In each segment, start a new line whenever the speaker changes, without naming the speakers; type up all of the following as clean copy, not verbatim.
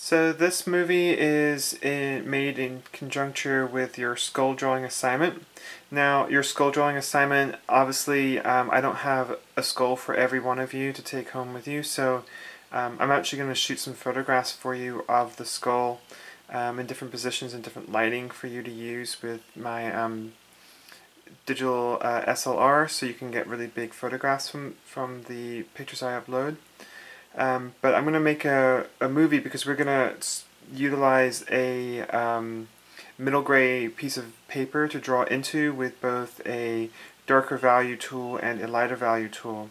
So this movie is made in conjuncture with your skull drawing assignment. Now, your skull drawing assignment, obviously, I don't have a skull for every one of you to take home with you, so I'm actually going to shoot some photographs for you of the skull in different positions and different lighting for you to use with my digital SLR, so you can get really big photographs from the pictures I upload. But I'm going to make a movie because we're going to utilize a middle gray piece of paper to draw into with both a darker value tool and a lighter value tool.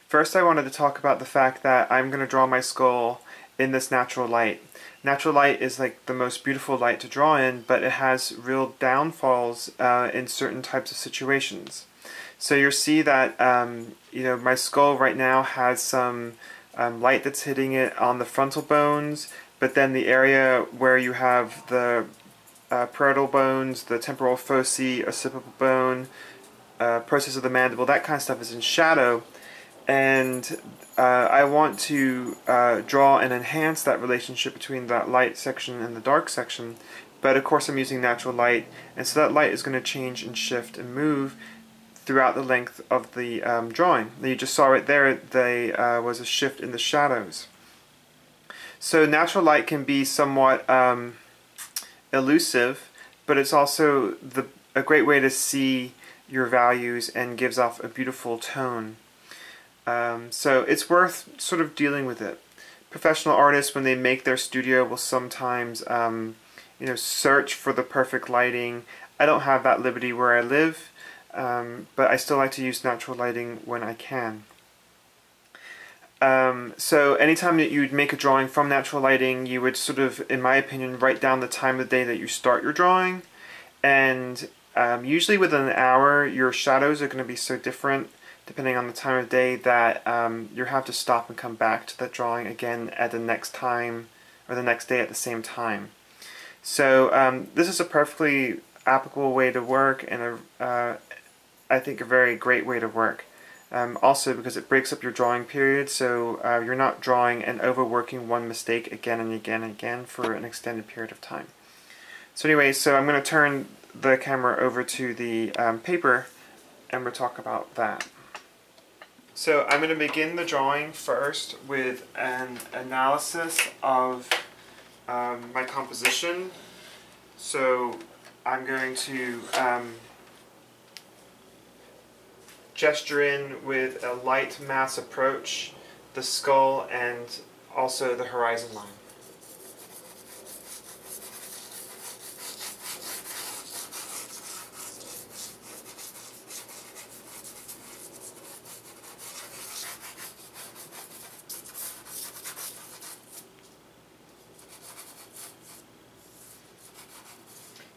First, I wanted to talk about the fact that I'm going to draw my skull in this natural light. Natural light is like the most beautiful light to draw in, but it has real downfalls in certain types of situations. So you'll see that my skull right now has some light that's hitting it on the frontal bones, but then the area where you have the parietal bones, the temporal foci, occipital bone, process of the mandible, that kind of stuff is in shadow. And I want to draw and enhance that relationship between that light section and the dark section, but of course I'm using natural light, and so that light is going to change and shift and move throughout the length of the drawing. You just saw right there there was a shift in the shadows. So natural light can be somewhat elusive, but it's also a great way to see your values and gives off a beautiful tone. So it's worth sort of dealing with it. Professional artists, when they make their studio, will sometimes search for the perfect lighting. I don't have that liberty where I live. But I still like to use natural lighting when I can. So anytime that you'd make a drawing from natural lighting, you would sort of, in my opinion, write down the time of the day that you start your drawing. And usually within an hour, your shadows are going to be so different, depending on the time of day, that you have to stop and come back to that drawing again at the next time, or the next day at the same time. So this is a perfectly applicable way to work, and I think a very great way to work. Also because it breaks up your drawing period, so you're not drawing and overworking one mistake again and again and again for an extended period of time. So anyway, so I'm going to turn the camera over to the paper and we'll talk about that. So I'm going to begin the drawing first with an analysis of my composition. So I'm going to gesture in with a light mass approach, the skull, and also the horizon line.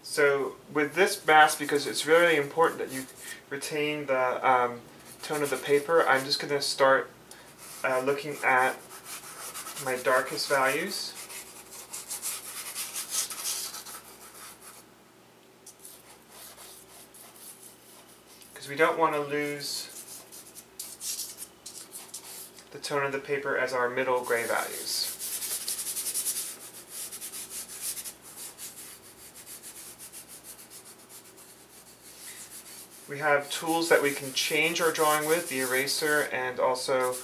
So with this mask, because it's really important that you retain the tone of the paper, I'm just going to start looking at my darkest values. Because we don't want to lose the tone of the paper as our middle gray values. We have tools that we can change our drawing with, the eraser, and also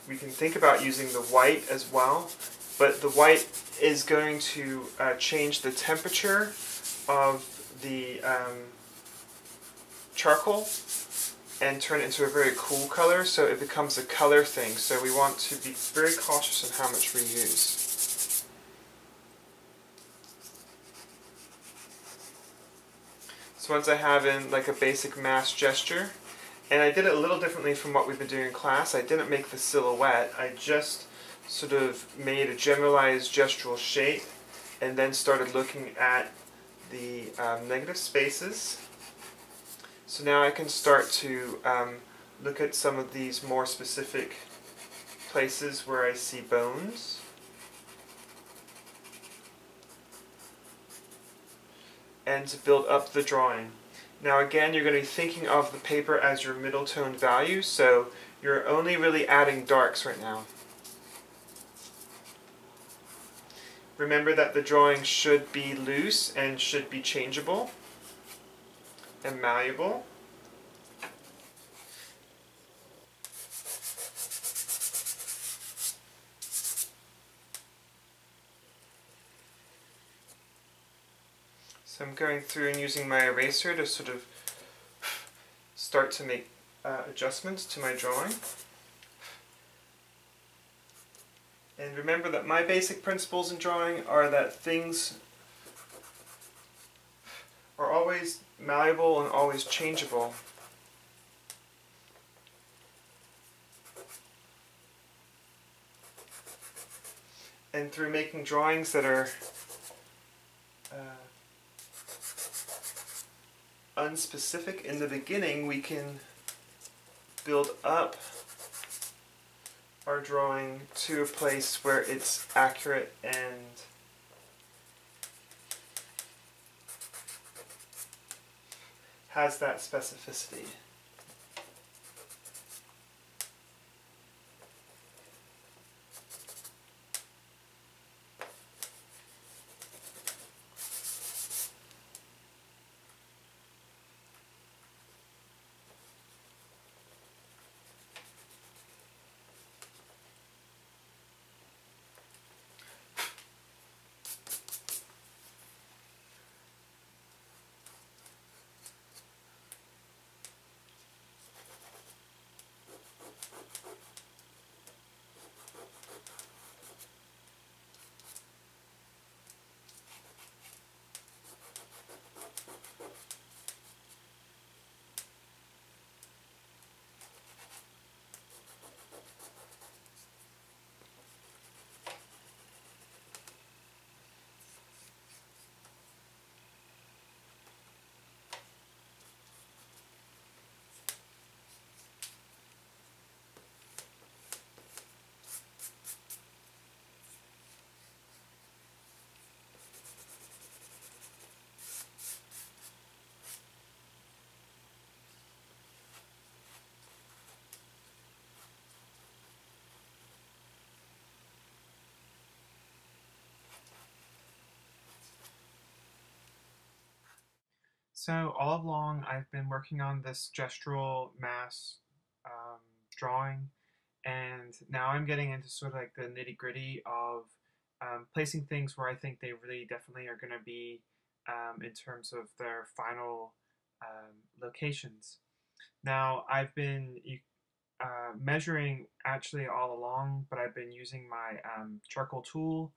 we can think about using the white as well. But the white is going to change the temperature of the charcoal and turn it into a very cool color, so it becomes a color thing. So we want to be very cautious in how much we use. So once I have in like a basic mass gesture, and I did it a little differently from what we've been doing in class. I didn't make the silhouette, I just sort of made a generalized gestural shape and then started looking at the negative spaces. So now I can start to look at some of these more specific places where I see bones. And to build up the drawing. Now again, you're going to be thinking of the paper as your middle tone value, so you're only really adding darks right now. Remember that the drawing should be loose and should be changeable and malleable. So I'm going through and using my eraser to sort of start to make adjustments to my drawing. And remember that my basic principles in drawing are that things are always malleable and always changeable. And through making drawings that are unspecific in the beginning, we can build up our drawing to a place where it's accurate and has that specificity. So all along I've been working on this gestural mass drawing, and now I'm getting into sort of like the nitty-gritty of placing things where I think they really definitely are going to be in terms of their final locations. Now I've been measuring actually all along, but I've been using my charcoal tool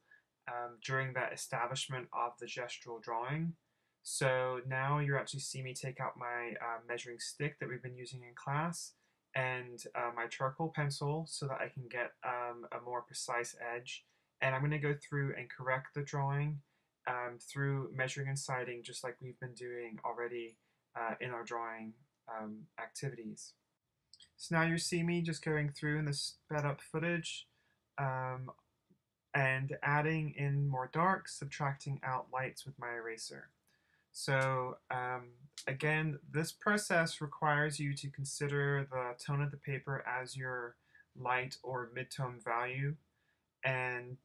during that establishment of the gestural drawing. So now you actually see me take out my measuring stick that we've been using in class and my charcoal pencil so that I can get a more precise edge. And I'm going to go through and correct the drawing through measuring and sighting, just like we've been doing already in our drawing activities. So now you see me just going through in this sped up footage um, and adding in more darks, subtracting out lights with my eraser. So again, this process requires you to consider the tone of the paper as your light or midtone value. And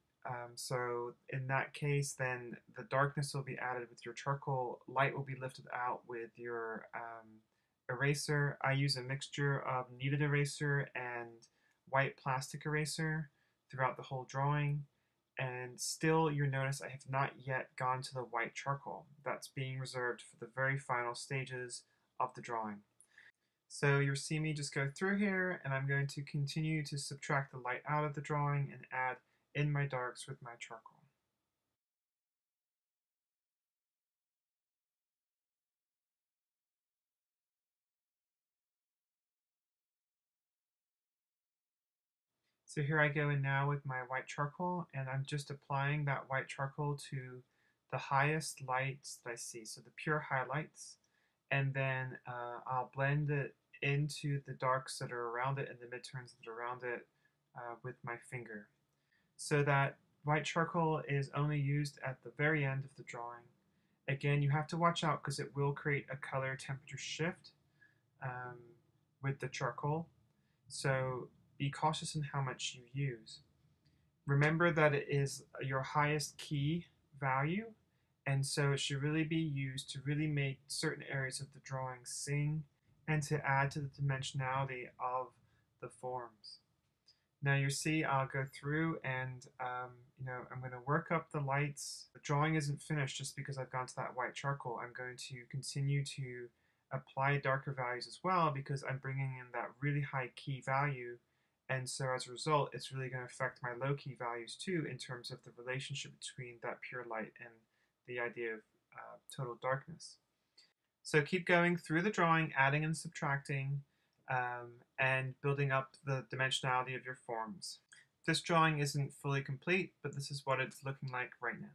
so in that case, then the darkness will be added with your charcoal, light will be lifted out with your eraser. I use a mixture of kneaded eraser and white plastic eraser throughout the whole drawing. And still, you notice I have not yet gone to the white charcoal. That's being reserved for the very final stages of the drawing. So you'll see me just go through here, and I'm going to continue to subtract the light out of the drawing and add in my darks with my charcoal. So here I go in now with my white charcoal, and I'm just applying that white charcoal to the highest lights that I see, so the pure highlights, and then I'll blend it into the darks that are around it and the midtones that are around it with my finger. So that white charcoal is only used at the very end of the drawing. Again, you have to watch out because it will create a color temperature shift um, with the charcoal. So be cautious in how much you use. Remember that it is your highest key value, and so it should really be used to really make certain areas of the drawing sing and to add to the dimensionality of the forms. Now you see I'll go through and I'm going to work up the lights. The drawing isn't finished just because I've gone to that white charcoal. I'm going to continue to apply darker values as well because I'm bringing in that really high key value, and so as a result it's really going to affect my low key values too in terms of the relationship between that pure light and the idea of total darkness. So keep going through the drawing, adding and subtracting, and building up the dimensionality of your forms. This drawing isn't fully complete, but this is what it's looking like right now.